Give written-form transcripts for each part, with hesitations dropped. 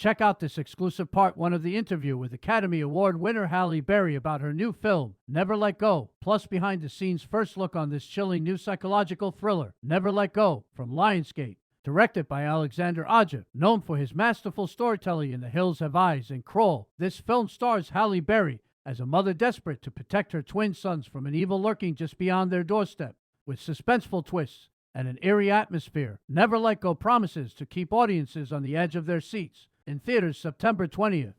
Check out this exclusive part one of the interview with Academy Award winner Halle Berry about her new film, Never Let Go, plus behind the scenes first look on this chilling new psychological thriller, Never Let Go, from Lionsgate. Directed by Alexandre Aja, known for his masterful storytelling in The Hills Have Eyes and Crawl, this film stars Halle Berry as a mother desperate to protect her twin sons from an evil lurking just beyond their doorstep. With suspenseful twists and an eerie atmosphere, Never Let Go promises to keep audiences on the edge of their seats. In theaters September 20th.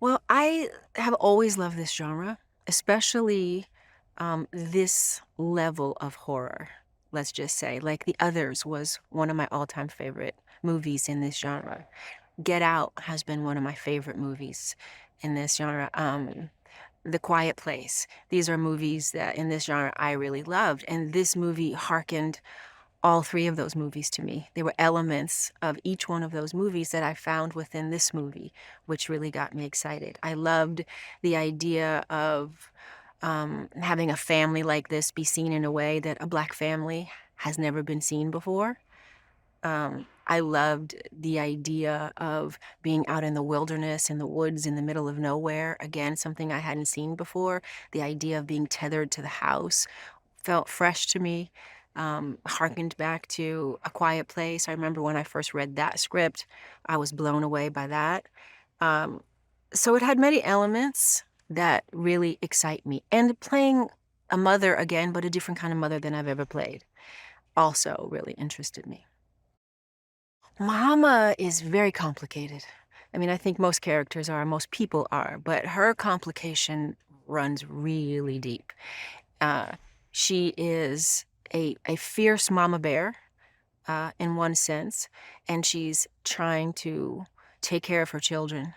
Well, I have always loved this genre, especially this level of horror, let's just say. Like The Others was one of my all-time favorite movies in this genre. Get Out has been one of my favorite movies in this genre. The Quiet Place. These are movies that in this genre I really loved. And this movie harkened all three of those movies to me. There were elements of each one of those movies that I found within this movie, which really got me excited. I loved the idea of having a family like this be seen in a way that a Black family has never been seen before. I loved the idea of being out in the wilderness, in the woods, in the middle of nowhere. Again, something I hadn't seen before. The idea of being tethered to the house felt fresh to me. Harkened back to A Quiet Place. I remember when I first read that script, I was blown away by that. Um, so it had many elements that really excite me. And playing a mother again, but a different kind of mother than I've ever played, also really interested me. Mama is very complicated. I mean, I think most characters are, most people are, but her complication runs really deep. Uh, she is a fierce mama bear, in one sense, and she's trying to take care of her children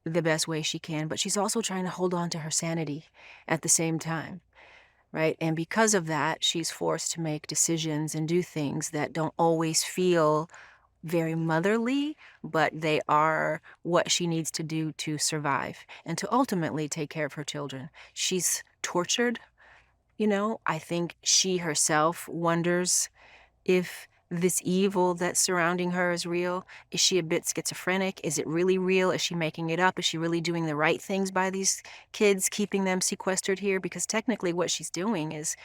the best way she can, but she's also trying to hold on to her sanity at the same time, right? And because of that, she's forced to make decisions and do things that don't always feel very motherly, but they are what she needs to do to survive and to ultimately take care of her children. She's tortured. I think she herself wonders if this evil that's surrounding her is real. Is she a bit schizophrenic? Is it really real? Is she making it up? Is she really doing the right things by these kids, keeping them sequestered here? Because technically what she's doing is,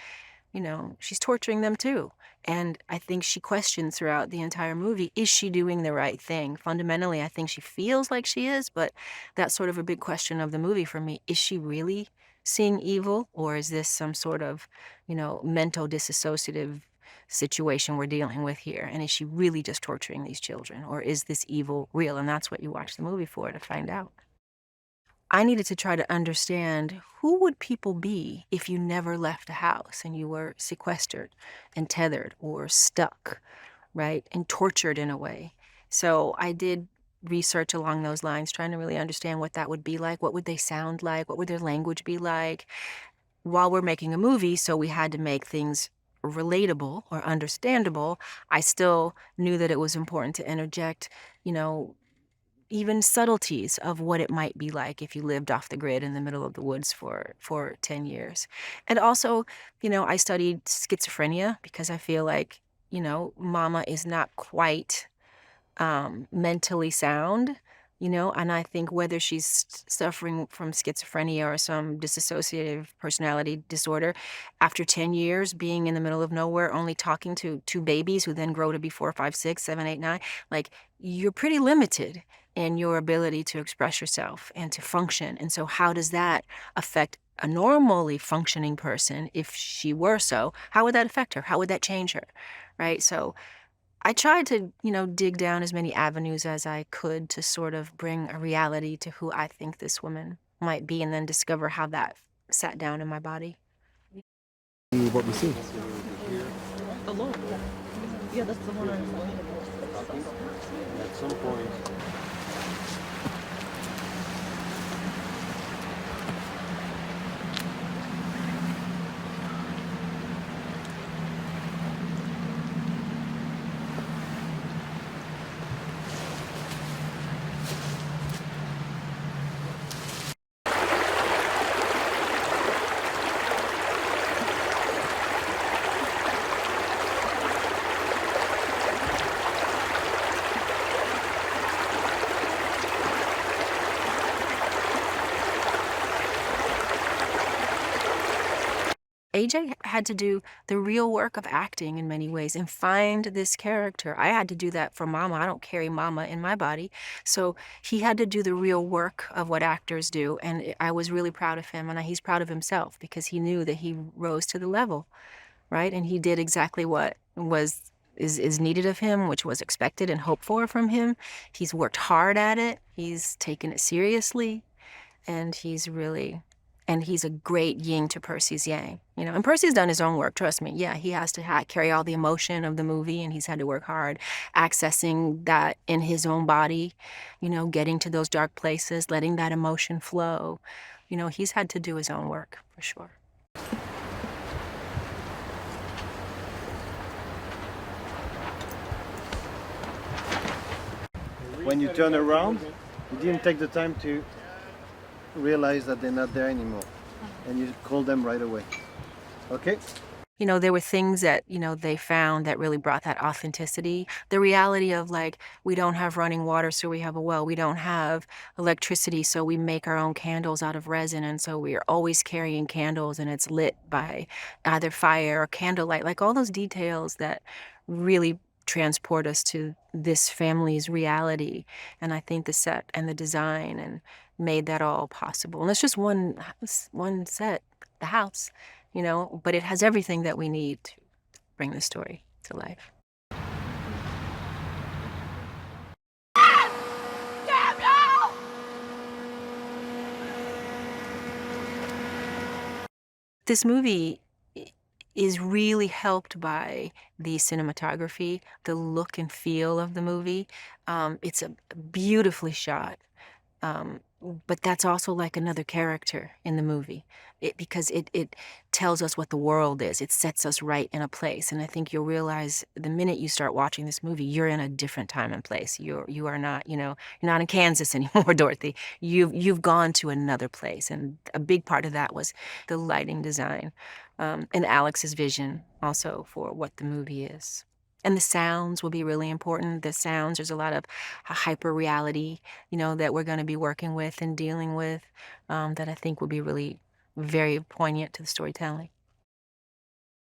she's torturing them too. And I think she questions throughout the entire movie, is she doing the right thing? Fundamentally, I think she feels like she is, but that's sort of a big question of the movie for me. Is she really seeing evil, or is this some sort of, mental disassociative situation we're dealing with here? And is she really just torturing these children, or is this evil real? And that's what you watch the movie for, to find out. I needed to try to understand, who would people be if you never left a house and you were sequestered and tethered or stuck, right? And tortured in a way. So I did research along those lines, trying to really understand what that would be like. What would they sound like? What would their language be like? While we're making a movie, so we had to make things relatable or understandable, I still knew that it was important to interject, you know, even subtleties of what it might be like if you lived off the grid in the middle of the woods for 10 years. And also, I studied schizophrenia because I feel like, mama is not quite mentally sound, and I think whether she's suffering from schizophrenia or some dissociative personality disorder, after 10 years being in the middle of nowhere, only talking to two babies who then grow to be 4, 5, 6, 7, 8, 9, like, you're pretty limited in your ability to express yourself and to function. And so how does that affect a normally functioning person? If she were so, how would that affect her? How would that change her? Right? So I tried to, dig down as many avenues as I could to sort of bring a reality to who I think this woman might be, and then discover how that sat down in my body. What we see. Alone. Yeah, that's the one I At some point, AJ had to do the real work of acting in many ways and find this character. I had to do that for Mama. I don't carry Mama in my body. So he had to do the real work of what actors do. And I was really proud of him, and he's proud of himself because he knew that he rose to the level, right? And he did exactly what is needed of him, which was expected and hoped for from him. He's worked hard at it. He's taken it seriously. And he's a great yin to Percy's yang, you know. And Percy's done his own work, trust me. Yeah, he has to carry all the emotion of the movie, and he's had to work hard accessing that in his own body, you know, getting to those dark places, letting that emotion flow. You know, he's had to do his own work, for sure. When you turn around, you didn't take the time to realize that they're not there anymore, and you call them right away. Okay? You know, there were things that, you know, they found that really brought that authenticity. The reality of, like, we don't have running water, so we have a well. We don't have electricity, so we make our own candles out of resin. And so we are always carrying candles, and it's lit by either fire or candlelight. Like, all those details that really transport us to this family's reality. And I think the set and the design and made that all possible. And it's just one set, the house, you know, but it has everything that we need to bring the story to life. This movie is really helped by the cinematography, the look and feel of the movie. It's a beautifully shot. But that's also like another character in the movie, because it tells us what the world is. It sets us right in a place. And I think you'll realize the minute you start watching this movie, you're in a different time and place. You are not, you know, you're not in Kansas anymore, Dorothy. You've gone to another place. And a big part of that was the lighting design, and Alex's vision also for what the movie is. And the sounds will be really important. The sounds, there's a lot of hyper reality, you know, that we're going to be working with and dealing with, that I think will be really very poignant to the storytelling.